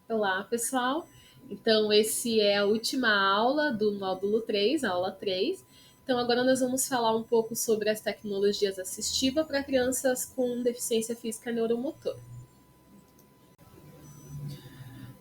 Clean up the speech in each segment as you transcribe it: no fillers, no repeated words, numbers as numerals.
Olá, pessoal. Então, esse é a última aula do módulo 3, a aula 3. Então, agora nós vamos falar um pouco sobre as tecnologias assistivas para crianças com deficiência física neuromotor.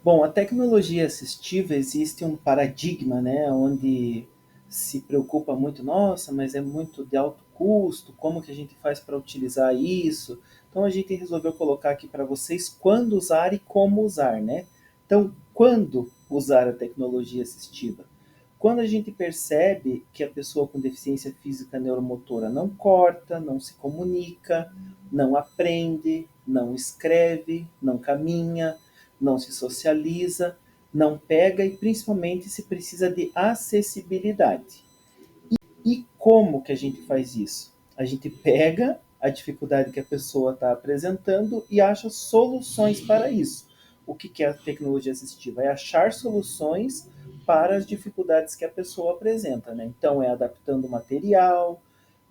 Bom, a tecnologia assistiva existe um paradigma, né, onde se preocupa muito, nossa, mas é muito de alto custo, como que a gente faz para utilizar isso? Então a gente resolveu colocar aqui para vocês quando usar e como usar, né? Então, quando usar a tecnologia assistiva? Quando a gente percebe que a pessoa com deficiência física neuromotora não corta, não se comunica, não aprende, não escreve, não caminha, não se socializa, não pega e principalmente se precisa de acessibilidade. E como que a gente faz isso? A gente pega a dificuldade que a pessoa está apresentando e acha soluções para isso. O que é a tecnologia assistiva? É achar soluções para as dificuldades que a pessoa apresenta. Né? Então, é adaptando o material,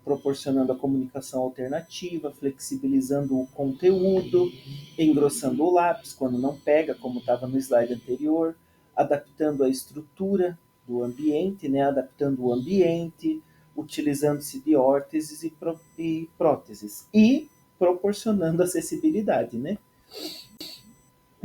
proporcionando a comunicação alternativa, flexibilizando o conteúdo, engrossando o lápis quando não pega, como estava no slide anterior, adaptando a estrutura do ambiente, né? Adaptando o ambiente, utilizando-se de órteses e próteses e proporcionando acessibilidade, né?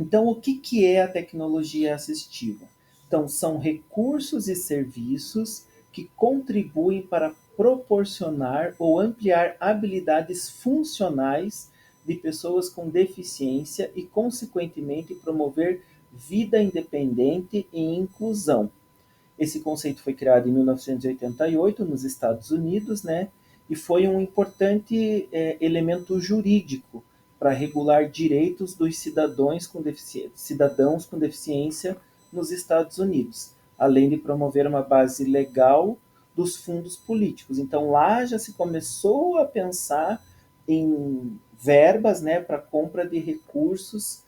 Então, o que é a tecnologia assistiva? Então, são recursos e serviços que contribuem para proporcionar ou ampliar habilidades funcionais de pessoas com deficiência e, consequentemente, promover vida independente e inclusão. Esse conceito foi criado em 1988 nos Estados Unidos, né? E foi um importante elemento jurídico para regular direitos dos cidadãos com deficiência nos Estados Unidos, além de promover uma base legal dos fundos políticos. Então lá já se começou a pensar em verbas, né, para compra de recursos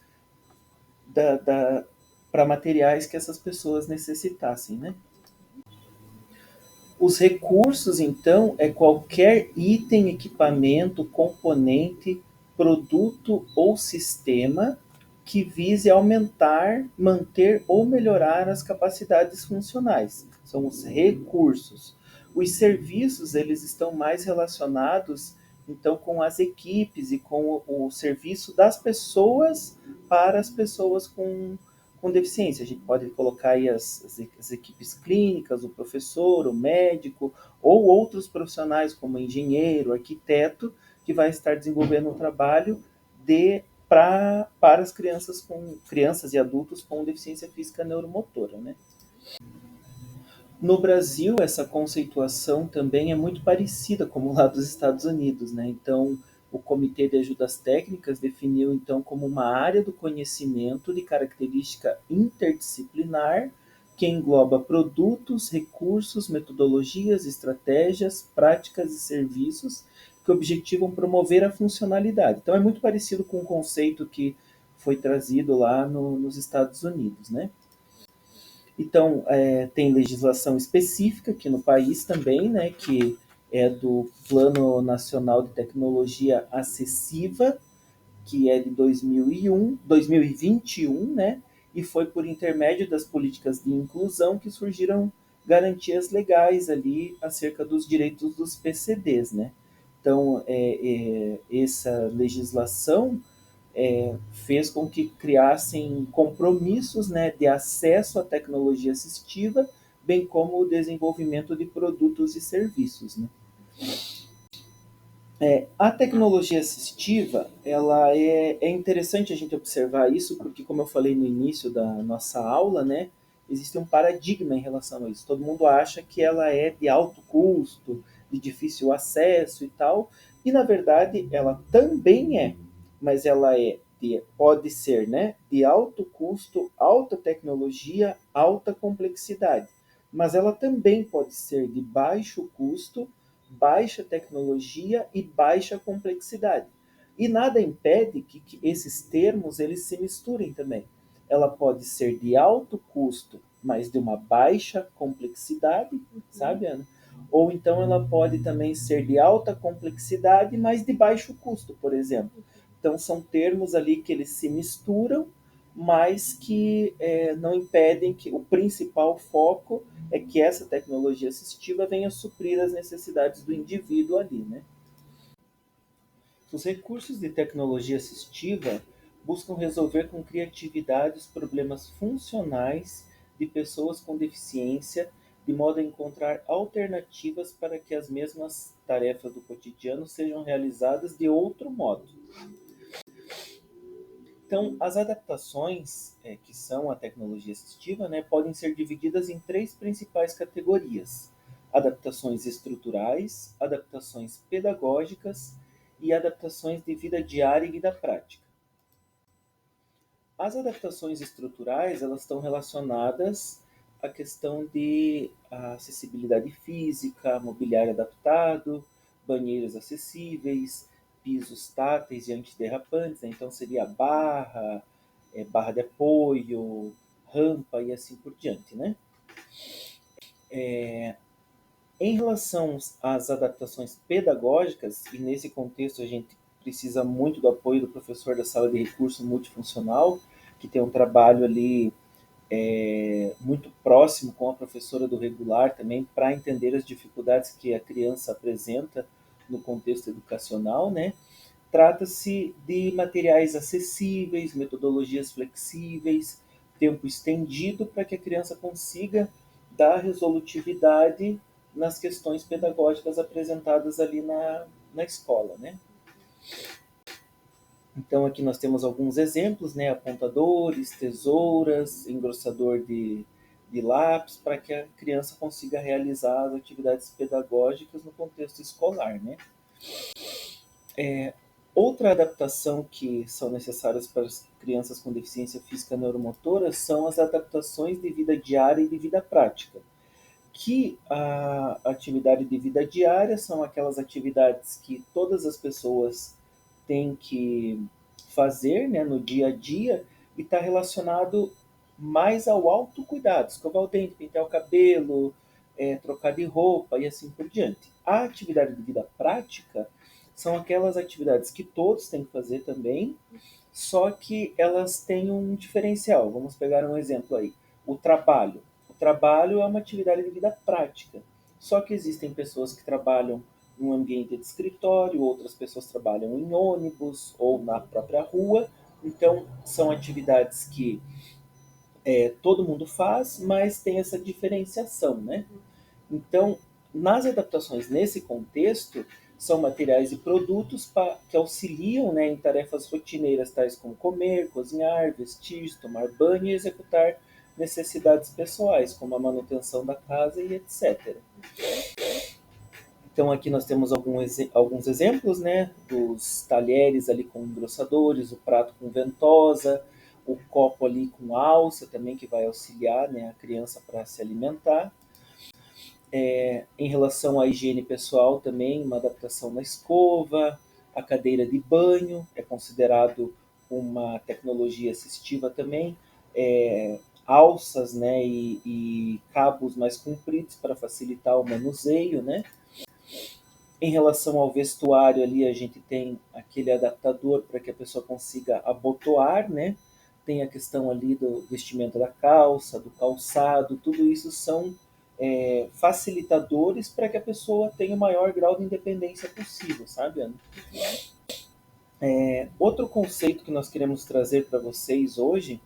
para materiais que essas pessoas necessitassem, né? Os recursos, então, é qualquer item, equipamento, componente, produto ou sistema que vise aumentar, manter ou melhorar as capacidades funcionais. São os recursos. Os serviços, eles estão mais relacionados, então, com as equipes e com o serviço das pessoas para as pessoas com deficiência. A gente pode colocar aí as equipes clínicas, o professor, o médico, ou outros profissionais como engenheiro, arquiteto, que vai estar desenvolvendo um trabalho para as crianças e adultos com deficiência física neuromotora, né? No Brasil, essa conceituação também é muito parecida como lá dos Estados Unidos, né? Então, o Comitê de Ajudas Técnicas definiu então como uma área do conhecimento de característica interdisciplinar que engloba produtos, recursos, metodologias, estratégias, práticas e serviços que objetivam promover a funcionalidade. Então, é muito parecido com o conceito que foi trazido lá nos Estados Unidos, né? Então, tem legislação específica aqui no país também, né, que é do Plano Nacional de Tecnologia Acessiva, que é de 2021, né, e foi por intermédio das políticas de inclusão que surgiram garantias legais ali acerca dos direitos dos PCDs, né. Então, essa legislação fez com que criassem compromissos, né, de acesso à tecnologia assistiva, bem como o desenvolvimento de produtos e serviços. Né? A tecnologia assistiva, ela é interessante a gente observar isso, porque como eu falei no início da nossa aula, né, existe um paradigma em relação a isso. Todo mundo acha que ela é de alto custo, de difícil acesso e tal, e na verdade ela também é, mas ela pode ser, né, de alto custo, alta tecnologia, alta complexidade, mas ela também pode ser de baixo custo, baixa tecnologia e baixa complexidade. E nada impede que esses termos eles se misturem também. Ela pode ser de alto custo, mas de uma baixa complexidade, sabe, Ana? Ou então ela pode também ser de alta complexidade, mas de baixo custo, por exemplo. Então são termos ali que eles se misturam, mas que não impedem que o principal foco é que essa tecnologia assistiva venha suprir as necessidades do indivíduo ali, né? Os recursos de tecnologia assistiva buscam resolver com criatividade os problemas funcionais de pessoas com deficiência, de modo a encontrar alternativas para que as mesmas tarefas do cotidiano sejam realizadas de outro modo. Então, as adaptações que são a tecnologia assistiva, né, podem ser divididas em três principais categorias: adaptações estruturais, adaptações pedagógicas e adaptações de vida diária e vida prática. As adaptações estruturais, elas estão relacionadas à questão de acessibilidade física, mobiliário adaptado, banheiros acessíveis, pisos táteis e antiderrapantes, né? Então seria barra, barra de apoio, rampa e assim por diante, né? Em relação às adaptações pedagógicas, e nesse contexto a gente precisa muito do apoio do professor da sala de recurso multifuncional, que tem um trabalho ali muito próximo com a professora do regular também, para entender as dificuldades que a criança apresenta no contexto educacional, né? Trata-se de materiais acessíveis, metodologias flexíveis, tempo estendido para que a criança consiga dar resolutividade nas questões pedagógicas apresentadas ali na escola, né? Então aqui nós temos alguns exemplos, né? Apontadores, tesouras, engrossador de lápis, para que a criança consiga realizar as atividades pedagógicas no contexto escolar, né? Outra adaptação que são necessárias para as crianças com deficiência física neuromotora são as adaptações de vida diária e de vida prática. Que a atividade de vida diária são aquelas atividades que todas as pessoas têm que fazer, né, no dia a dia, e está relacionado mais ao autocuidado, escovar o dente, pintar o cabelo, trocar de roupa e assim por diante. A atividade de vida prática são aquelas atividades que todos têm que fazer também, só que elas têm um diferencial. Vamos pegar um exemplo aí. O trabalho. O trabalho é uma atividade de vida prática. Só que existem pessoas que trabalham num ambiente de escritório, outras pessoas trabalham em ônibus ou na própria rua. Então, são atividades que todo mundo faz, mas tem essa diferenciação, né? Então, nas adaptações nesse contexto, são materiais e produtos que auxiliam, né, em tarefas rotineiras tais como comer, cozinhar, vestir, tomar banho e executar necessidades pessoais, como a manutenção da casa e etc. Então aqui nós temos alguns exemplos, né, dos talheres ali com engrossadores, o prato com ventosa, o copo ali com alça também, que vai auxiliar, né, a criança para se alimentar. Em relação à higiene pessoal também, uma adaptação na escova, a cadeira de banho é considerado uma tecnologia assistiva também, alças, né, e cabos mais compridos para facilitar o manuseio, né? Em relação ao vestuário ali, a gente tem aquele adaptador para que a pessoa consiga abotoar, né? Tem a questão ali do vestimento da calça, do calçado, tudo isso são facilitadores para que a pessoa tenha o maior grau de independência possível, sabe, Ana? Outro conceito que nós queremos trazer para vocês hoje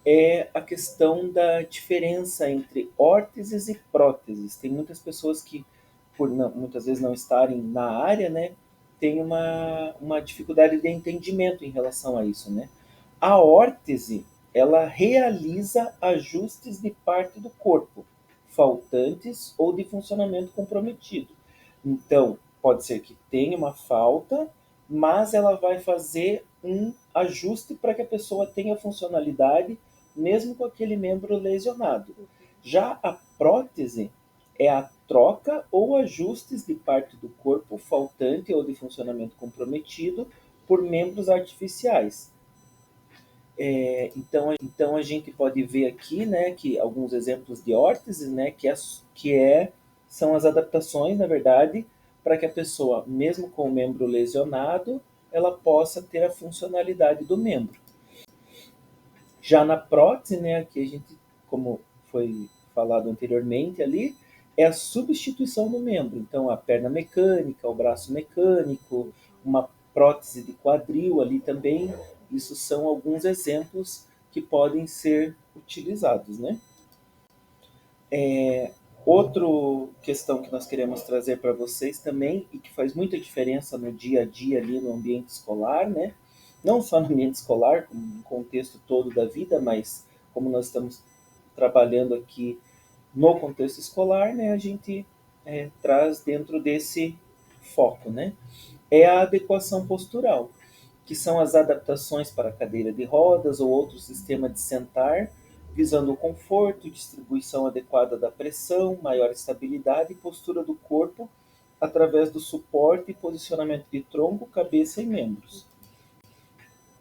é a questão da diferença entre órteses e próteses. Tem muitas pessoas que, por muitas vezes não estarem na área, né, tem uma dificuldade de entendimento em relação a isso, né? A órtese, ela realiza ajustes de parte do corpo, faltantes ou de funcionamento comprometido. Então, pode ser que tenha uma falta, mas ela vai fazer um ajuste para que a pessoa tenha funcionalidade, mesmo com aquele membro lesionado. Já a prótese é a troca ou ajustes de parte do corpo faltante ou de funcionamento comprometido por membros artificiais. Então a gente pode ver aqui, né, que alguns exemplos de órtese, né, são as adaptações, na verdade, para que a pessoa, mesmo com o membro lesionado, ela possa ter a funcionalidade do membro. Já na prótese, né, aqui a gente, como foi falado anteriormente ali, é a substituição do membro. Então, a perna mecânica, o braço mecânico, uma prótese de quadril ali também, isso são alguns exemplos que podem ser utilizados, né? Outra questão que nós queremos trazer para vocês também, e que faz muita diferença no dia a dia ali no ambiente escolar, né? Não só no ambiente escolar, como no contexto todo da vida, mas como nós estamos trabalhando aqui no contexto escolar, né, a gente traz dentro desse foco, né? É a adequação postural, que são as adaptações para a cadeira de rodas ou outro sistema de sentar, visando o conforto, distribuição adequada da pressão, maior estabilidade e postura do corpo através do suporte e posicionamento de tronco, cabeça e membros.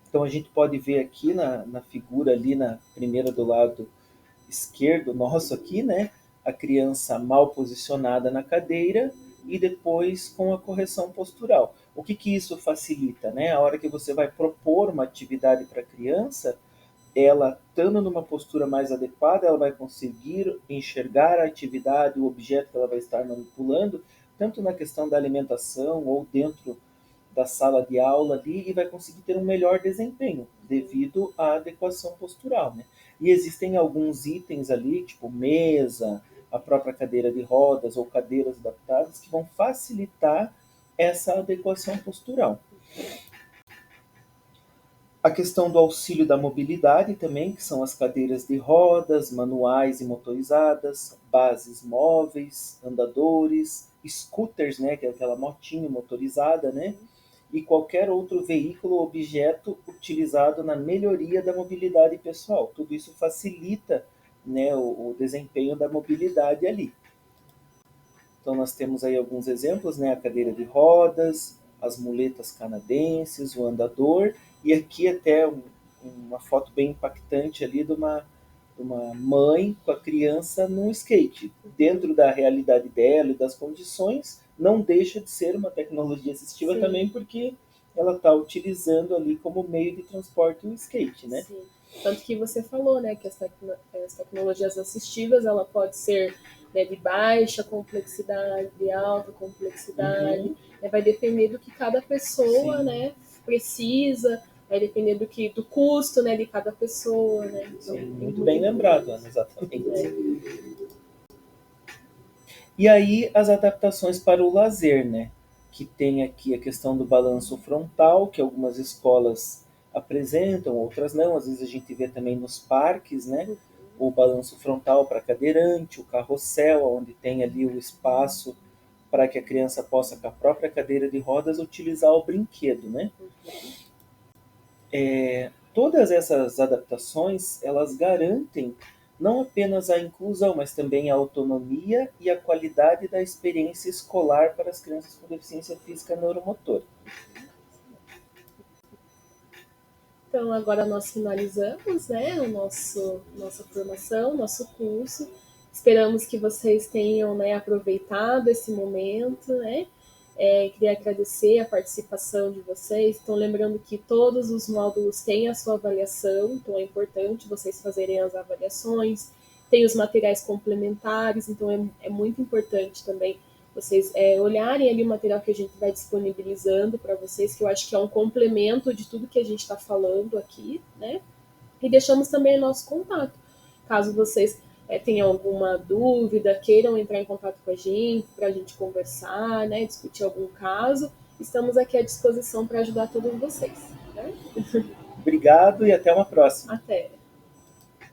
Então a gente pode ver aqui na figura ali na primeira do lado esquerdo nosso aqui, né? A criança mal posicionada na cadeira e depois com a correção postural. O que que isso facilita, né? A hora que você vai propor uma atividade para a criança, ela estando numa postura mais adequada, ela vai conseguir enxergar a atividade, o objeto que ela vai estar manipulando, tanto na questão da alimentação ou dentro da sala de aula ali, e vai conseguir ter um melhor desempenho devido à adequação postural, né? E existem alguns itens ali, tipo mesa, a própria cadeira de rodas ou cadeiras adaptadas que vão facilitar essa adequação postural. A questão do auxílio da mobilidade também, que são as cadeiras de rodas, manuais e motorizadas, bases móveis, andadores, scooters, né, que é aquela motinha motorizada, né, e qualquer outro veículo ou objeto utilizado na melhoria da mobilidade pessoal. Tudo isso facilita, né, o desempenho da mobilidade ali. Então nós temos aí alguns exemplos, né, a cadeira de rodas, as muletas canadenses, o andador, e aqui até uma foto bem impactante ali de uma mãe com a criança num skate. Dentro da realidade dela e das condições, não deixa de ser uma tecnologia assistiva. Sim. Também porque ela está utilizando ali como meio de transporte o skate, né? Sim. Tanto que você falou, né, que as tecnologias assistivas, ela pode ser, né, de baixa complexidade, de alta complexidade, vai depender do que cada pessoa, né, precisa, vai depender do custo, né, de cada pessoa, né. Então, sim, muito bem lembrado, Ana, exatamente. E aí as adaptações para o lazer, né? Que tem aqui a questão do balanço frontal, que algumas escolas apresentam, outras não. Às vezes a gente vê também nos parques, né? O balanço frontal para cadeirante, o carrossel, onde tem ali o espaço para que a criança possa, com a própria cadeira de rodas, utilizar o brinquedo, né? Todas essas adaptações, elas garantem não apenas a inclusão, mas também a autonomia e a qualidade da experiência escolar para as crianças com deficiência física neuromotora. Então, agora nós finalizamos, né, nossa formação, nosso curso. Esperamos que vocês tenham, né, aproveitado esse momento, né? Queria agradecer a participação de vocês. Então, lembrando que todos os módulos têm a sua avaliação, então é importante vocês fazerem as avaliações. Tem os materiais complementares, então é muito importante também vocês olharem ali o material que a gente vai disponibilizando para vocês, que eu acho que é um complemento de tudo que a gente está falando aqui, né? E deixamos também o nosso contato. Caso vocês tenham alguma dúvida, queiram entrar em contato com a gente, para a gente conversar, né, discutir algum caso, estamos aqui à disposição para ajudar todos vocês. Né? Obrigado e até uma próxima. Até.